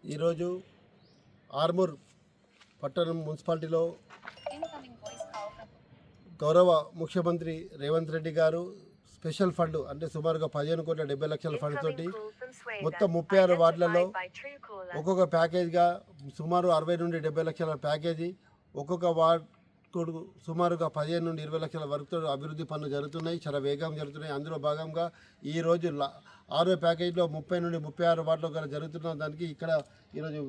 ఈరోజు ఆర్మూర్ పట్టణం మున్సిపాలిటీలో గౌరవ ముఖ్యమంత్రి రేవంత్ రెడ్డి గారు స్పెషల్ ఫండ్ అంటే సుమారుగా 15,70,00,000 ఫండ్ తోటి మొత్తం 36 వార్డులలో ఒక్కొక్క ప్యాకేజ్గా సుమారు 60 నుండి 70 లక్షల ప్యాకేజీ, ఒక్కొక్క వార్డు సుమారుగా 15 నుండి 20 లక్షల వరకు అభివృద్ధి పనులు జరుగుతున్నాయి, చాలా వేగంగా జరుగుతున్నాయి. అందులో భాగంగా ఈరోజు 6వ ప్యాకేజీలో 30 నుండి 36 వార్డులో గల జరుగుతున్న దానికి ఇక్కడ ఈరోజు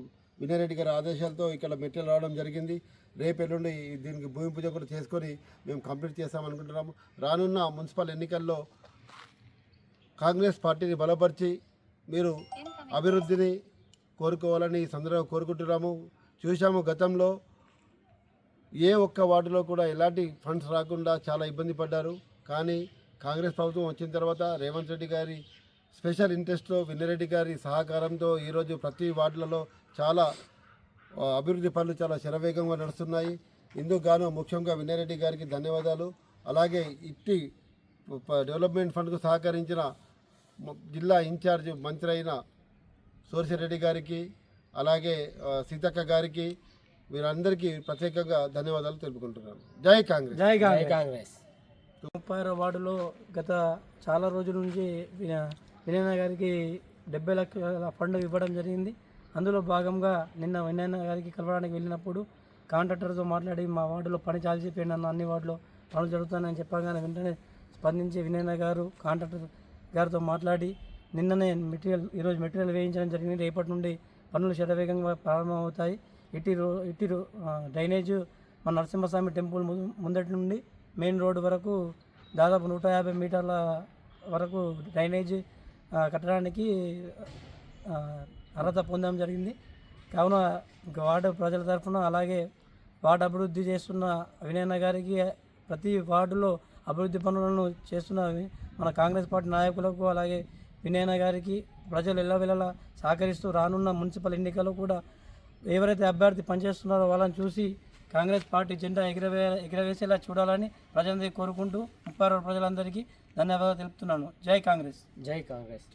వినయరెడ్డి గారి ఆదేశాలతో ఇక్కడ మెటీరియల్ రావడం జరిగింది. రేపు ఎల్లుండి దీనికి భూమి పూజ కూడా చేసుకొని మేము కంప్లీట్ చేస్తామనుకుంటున్నాము. రానున్న మున్సిపల్ ఎన్నికల్లో కాంగ్రెస్ పార్టీని బలపరిచి మీరు అభివృద్ధిని కోరుకోవాలని ఈ సందర్భంగా కోరుకుంటున్నాము. చూసాము గతంలో ఏ ఒక్క వార్డులో కూడా ఎలాంటి ఫండ్స్ రాకుండా చాలా ఇబ్బంది పడ్డారు. కానీ కాంగ్రెస్ ప్రభుత్వం వచ్చిన తర్వాత రేవంత్ రెడ్డి గారి స్పెషల్ ఇంట్రెస్ట్లో వినయరెడ్డి గారి సహకారంతో ఈరోజు ప్రతి వార్డులలో చాలా అభివృద్ధి పనులు చాలా శరవేగంగా నడుస్తున్నాయి. ఇందుకు గాను ముఖ్యంగా వినయరెడ్డి గారికి ధన్యవాదాలు. అలాగే ఇట్టి డెవలప్మెంట్ ఫండ్కు సహకరించిన జిల్లా ఇన్ఛార్జ్ మంత్రి అయిన సోర్సిరెడ్డి గారికి, అలాగే సీతక్క గారికి, వీరందరికీ ప్రత్యేకంగా ధన్యవాదాలు తెలుపుకుంటున్నాను. జై కాంగ్రెస్. జై కాంగ్రెస్. 36 వార్డులో గత చాలా రోజుల నుంచి వినయన్న గారికి 70 లక్షల ఫండ్ ఇవ్వడం జరిగింది. అందులో భాగంగా నిన్న వినయన్న గారికి కలవడానికి వెళ్ళినప్పుడు కాంట్రాక్టర్తో మాట్లాడి మా వార్డులో పని చాలిసిపోయింది అన్న, అన్ని వార్డులో పనులు జరుగుతాయని చెప్పగానే వెంటనే స్పందించి వినయన్న గారు కాంట్రాక్టర్ గారితో మాట్లాడి నిన్ననే ఈరోజు మెటీరియల్ వేయించడం జరిగింది. రేపటి నుండి పనులు శరవేగంగా ప్రారంభమవుతాయి. ఇట్టి డ్రైనేజ్ మన నరసింహస్వామి టెంపుల్ ముందటి నుండి మెయిన్ రోడ్డు వరకు దాదాపు 150 మీటర్ల వరకు డ్రైనేజ్ కట్టడానికి అర్హత పొందడం జరిగింది. కావున వార్డు ప్రజల తరఫున, అలాగే వార్డు అభివృద్ధి చేస్తున్న వినయన్న గారికి, ప్రతి వార్డులో అభివృద్ధి పనులను చేస్తున్న మన కాంగ్రెస్ పార్టీ నాయకులకు, అలాగే వినయన్న గారికి ప్రజలు ఎల్లవేళలా సహకరిస్తూ రానున్న మున్సిపల్ ఎన్నికల్లో కూడా ఎవరైతే అభ్యర్థి పనిచేస్తున్నారో వాళ్ళని చూసి కాంగ్రెస్ పార్టీ జెండా ఎగరవేసేలా చూడాలని ప్రజలందరికీ కోరుకుంటూ 36 ప్రజలందరికీ ధన్యవాదాలు తెలుపుతున్నాను. జై కాంగ్రెస్. జై కాంగ్రెస్.